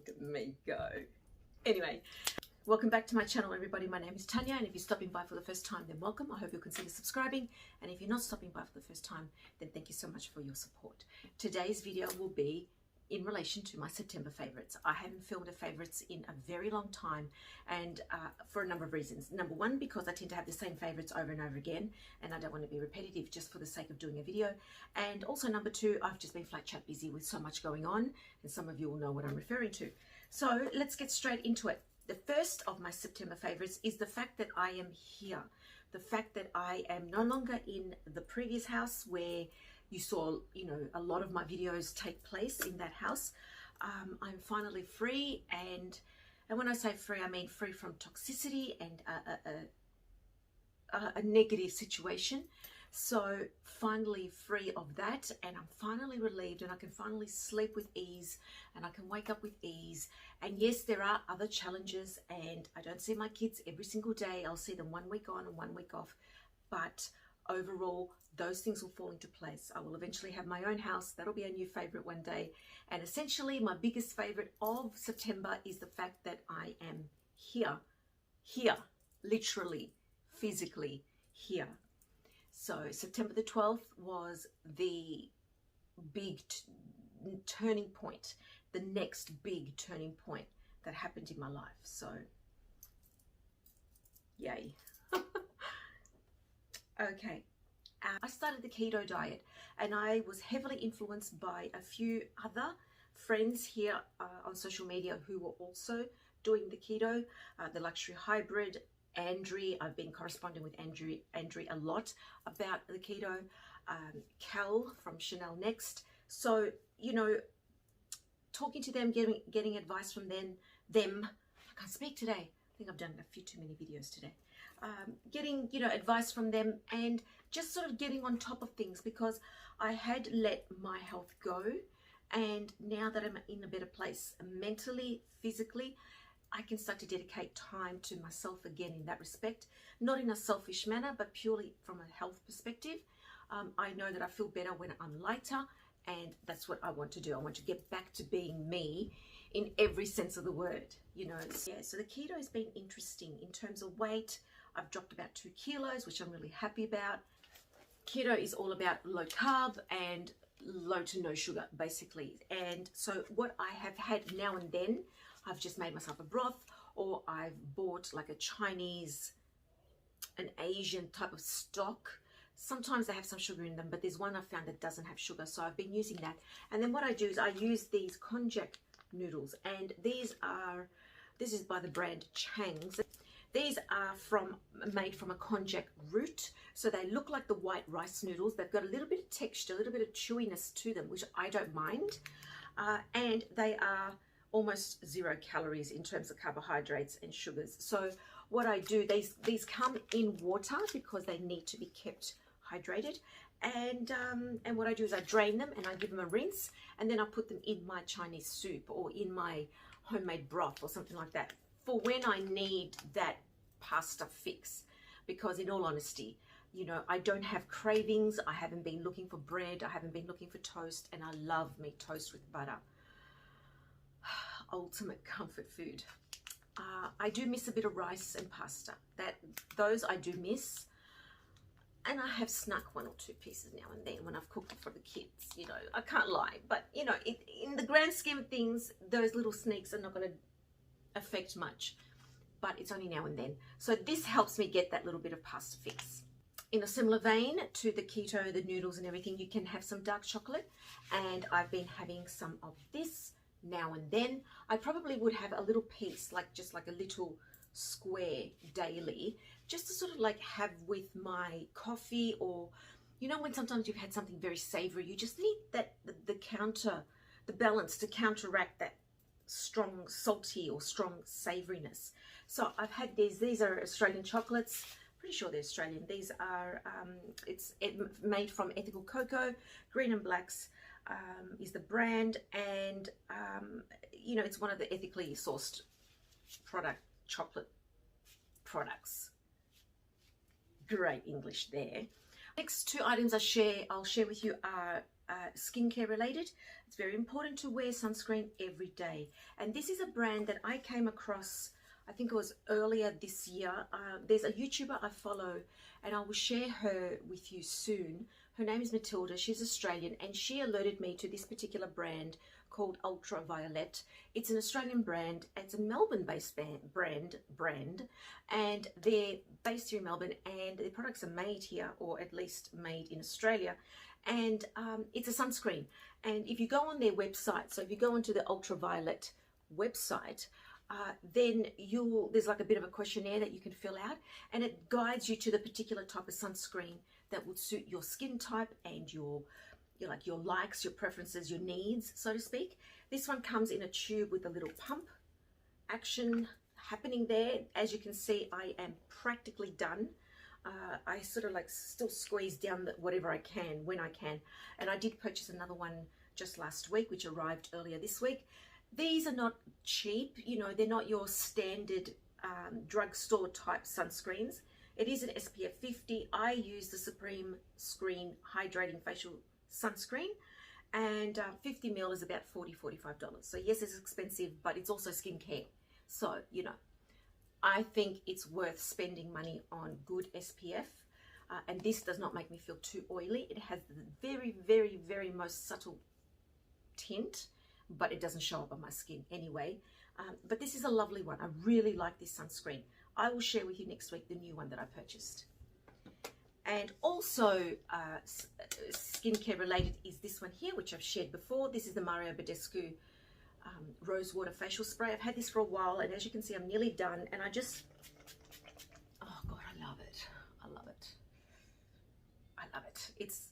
Look at me go. Anyway, welcome back to my channel, everybody. My name is Tanya, and if you're stopping by for the first time, then welcome. I hope you'll consider subscribing, and if you're not stopping by for the first time, then thank you so much for your support. Today's video will be in relation to my September favorites. I haven't filmed a favorites in a very long time, and for a number of reasons. Number one, because I tend to have the same favorites over and over again, and I don't want to be repetitive just for the sake of doing a video. And also number two, I've just been flat chat busy with so much going on, and some of you will know what I'm referring to. So let's get straight into it. The first of my September favorites is the fact that I am here. The fact that I am no longer in the previous house where you saw, a lot of my videos take place in that house. I'm finally free, and when I say free, I mean free from toxicity and a negative situation. So finally free of that, and I'm finally relieved, and I can finally sleep with ease, and I can wake up with ease. And yes, there are other challenges, and I don't see my kids every single day. I'll see them 1 week on and 1 week off, but overall, those things will fall into place. I will eventually have my own house. That'll be a new favorite one day. And essentially, my biggest favorite of September is the fact that I am here, literally, physically here. So September the 12th was the big turning point, the next big turning point that happened in my life. So, yay. Okay. I started the keto diet, and I was heavily influenced by a few other friends here on social media who were also doing the keto, the luxury hybrid. Andrew, I've been corresponding with Andrew a lot about the keto. Cal from Chanel Next. So, talking to them, getting advice from them. I can't speak today. I think I've done a few too many videos today. Getting, advice from them, and just sort of getting on top of things, because I had let my health go, and now that I'm in a better place mentally, physically, I can start to dedicate time to myself again in that respect, not in a selfish manner, but purely from a health perspective. I know that I feel better when I'm lighter, and that's what I want to do. I want to get back to being me in every sense of the word, So the keto has been interesting in terms of weight. I've dropped about 2 kilos, which I'm really happy about. Keto is all about low carb and low to no sugar, basically. And so what I have had now and then, I've just made myself a broth, or I've bought like a Chinese, an Asian type of stock. Sometimes they have some sugar in them, but there's one I found that doesn't have sugar, so I've been using that. And then what I do is I use these Konjac Noodles, and this is by the brand Chang's. These are made from a konjac root, so they look like the white rice noodles. They've got a little bit of texture, a little bit of chewiness to them, which I don't mind. And they are almost 0 calories in terms of carbohydrates and sugars. So what I do, these come in water because they need to be kept hydrated. And what I do is I drain them and I give them a rinse, and then I put them in my Chinese soup or in my homemade broth or something like that, for when I need that pasta fix. Because in all honesty, I don't have cravings. I haven't been looking for bread. I haven't been looking for toast, and I love me toast with butter. Ultimate comfort food. I do miss a bit of rice and pasta. Those I do miss. And I have snuck 1 or 2 pieces now and then when I've cooked it for the kids. I can't lie. But, in the grand scheme of things, those little sneaks are not going to affect much. But it's only now and then. So this helps me get that little bit of pasta fix. In a similar vein to the keto, the noodles and everything, you can have some dark chocolate. And I've been having some of this now and then. I probably would have a little piece, just like a little square daily, just to sort of like have with my coffee, or when sometimes you've had something very savory, you just need that the balance to counteract that strong salty or strong savoriness. So I've had these are Australian chocolates, pretty sure they're Australian. These are it's made from ethical cocoa. Green and Blacks is the brand, and it's one of the ethically sourced chocolate products. Great English there. Next 2 items I'll share with you are skincare related. It's very important to wear sunscreen every day. And this is a brand that I came across, I think it was earlier this year. There's a YouTuber I follow, and I will share her with you soon. Her name is Matilda. She's Australian, and she alerted me to this particular brand called Ultraviolet. It's an Australian brand. It's a Melbourne-based brand, and they're based here in Melbourne, and their products are made here, or at least made in Australia. And it's a sunscreen. And if you go on their website, so if you go onto the Ultraviolet website, then there's like a bit of a questionnaire that you can fill out, and it guides you to the particular type of sunscreen that would suit your skin type and your likes, your preferences, your needs, so to speak. This one comes in a tube with a little pump action happening there. As you can see, I am practically done. I sort of like still squeeze down whatever I can when I can. And I did purchase another one just last week, which arrived earlier this week. These are not cheap, you know, they're not your standard drugstore type sunscreens. It is an SPF 50. I use the Supreme Screen Hydrating Facial Sunscreen, and 50 ml is about $40–45. So yes, it's expensive, but it's also skincare. So, you know, I think it's worth spending money on good SPF. And this does not make me feel too oily. It has the very, very, very most subtle tint, but it doesn't show up on my skin anyway. But this is a lovely one. I really like this sunscreen. I will share with you next week the new one that I purchased. And also skincare related is this one here, which I've shared before. This is the Badescu Rose Water Facial Spray. I've had this for a while, and as you can see, I'm nearly done. And I just, oh God, I love it. I love it. I love it. It's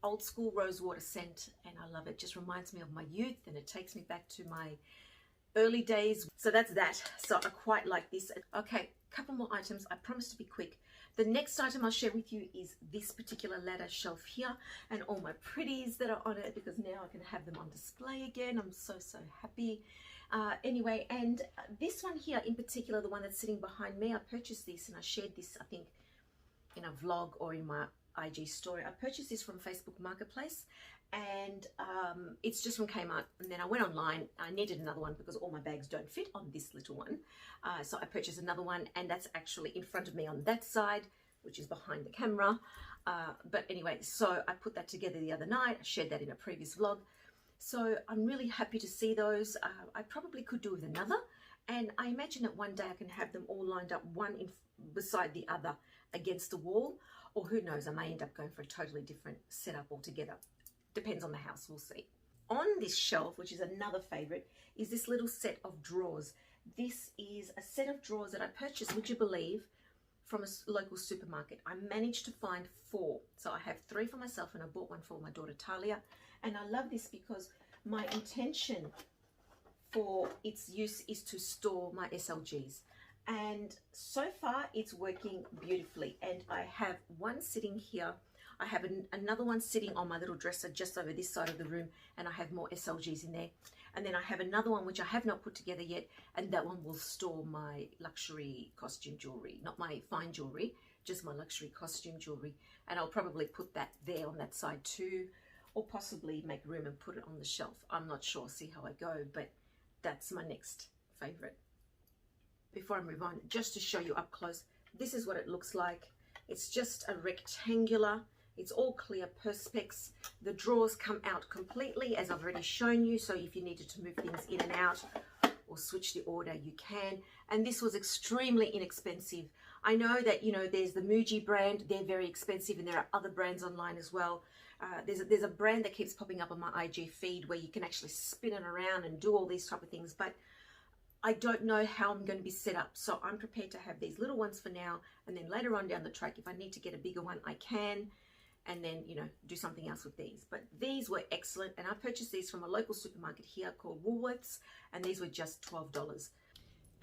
old school rose water scent, and I love it. Just reminds me of my youth, and it takes me back to my early days. So that's that. So I quite like this. Okay, couple more items. I promise to be quick. The next item I'll share with you is this particular ladder shelf here, and all my pretties that are on it, because now I can have them on display again. I'm so happy. Anyway, and this one here in particular, the one that's sitting behind me, I purchased this, and I shared this, I think, in a vlog or in my IG story. I purchased this from Facebook Marketplace, and it's just from Kmart. And then I went online. I needed another one because all my bags don't fit on this little one. So I purchased another one, and that's actually in front of me on that side, which is behind the camera. But anyway, so I put that together the other night. I shared that in a previous vlog. So I'm really happy to see those. I probably could do with another, and I imagine that one day I can have them all lined up, one beside the other against the wall, or who knows, I may end up going for a totally different setup altogether. Depends on the house, we'll see. On this shelf, which is another favorite, is this little set of drawers. This is a set of drawers that I purchased, would you believe, from a local supermarket. I managed to find 4. So I have 3 for myself, and I bought one for my daughter Talia. And I love this because my intention for its use is to store my SLGs. And so far it's working beautifully. And I have one sitting here. I have another one sitting on my little dresser just over this side of the room, and I have more SLGs in there. And then I have another one which I have not put together yet, and that one will store my luxury costume jewelry, not my fine jewelry, just my luxury costume jewelry. And I'll probably put that there on that side too, or possibly make room and put it on the shelf. I'm not sure, see how I go, but that's my next favorite. Before I move on, just to show you up close, this is what it looks like. It's just a rectangular. It's all clear perspex. The drawers come out completely, as I've already shown you. So if you needed to move things in and out or switch the order, you can. And this was extremely inexpensive. I know that, you know, there's the Muji brand. They're very expensive, and there are other brands online as well. There's a brand that keeps popping up on my IG feed where you can actually spin it around and do all these type of things. But I don't know how I'm going to be set up. So I'm prepared to have these little ones for now. And then later on down the track, if I need to get a bigger one, I can. And then, you know, do something else with these. But these were excellent, and I purchased these from a local supermarket here called Woolworths, and these were just $12.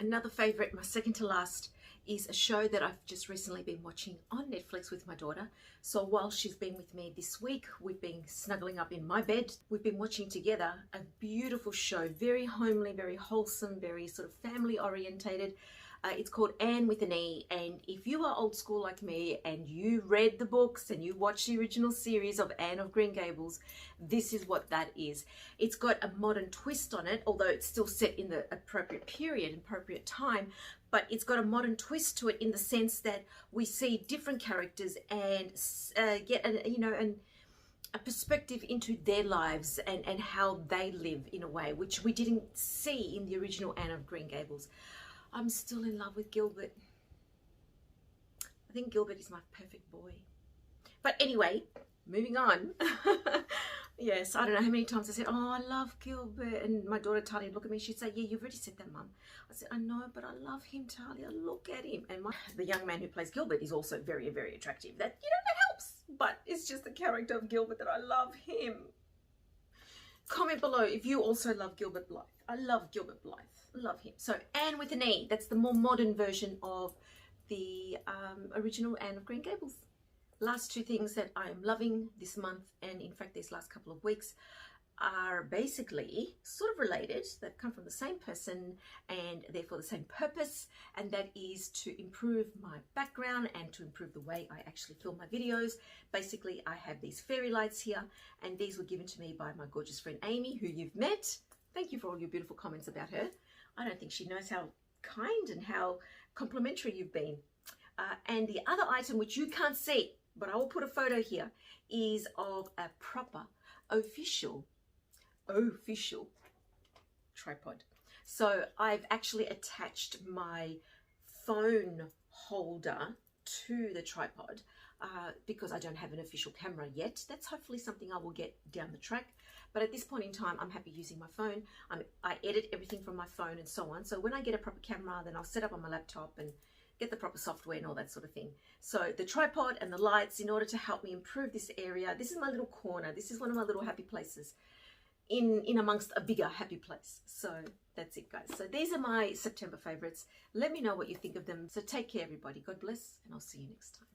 Another favorite, my second to last, is a show that I've just recently been watching on Netflix with my daughter. So while she's been with me this week, we've been snuggling up in my bed. We've been watching together a beautiful show, very homely, very wholesome, very sort of family orientated. It's called Anne with an E, and if you are old school like me and you read the books and you watched the original series of Anne of Green Gables, this is what that is. It's got a modern twist on it, although it's still set in the appropriate period, appropriate time, but it's got a modern twist to it in the sense that we see different characters and get a perspective into their lives and how they live in a way, which we didn't see in the original Anne of Green Gables. I'm still in love with Gilbert. I think Gilbert is my perfect boy. But anyway, moving on. Yes, I don't know how many times I said, oh, I love Gilbert. And my daughter Talia would look at me, she'd say, yeah, you've already said that, Mum. I said, I know, but I love him, Talia. Look at him. And the young man who plays Gilbert is also very, very attractive. That helps. But it's just the character of Gilbert that I love him. Comment below if you also love Gilbert Blythe. I love Gilbert Blythe. I love him. So Anne with an E. That's the more modern version of the original Anne of Green Gables. Last two things that I'm loving this month, and in fact these last couple of weeks, are basically sort of related. They've come from the same person and therefore the same purpose, and that is to improve my background and to improve the way I actually film my videos. Basically, I have these fairy lights here, and these were given to me by my gorgeous friend Amy, who you've met. Thank you for all your beautiful comments about her. I don't think she knows how kind and how complimentary you've been. And the other item, which you can't see, but I will put a photo here, is of a proper, official tripod. So I've actually attached my phone holder to the tripod because I don't have an official camera yet. That's hopefully something I will get down the track. But at this point in time, I'm happy using my phone. I edit everything from my phone and so on. So when I get a proper camera, then I'll set up on my laptop and get the proper software and all that sort of thing. So the tripod and the lights, in order to help me improve this area, this is my little corner. This is one of my little happy places in amongst a bigger happy place. So that's it, guys. So these are my September favorites. Let me know what you think of them. So take care, everybody. God bless, and I'll see you next time.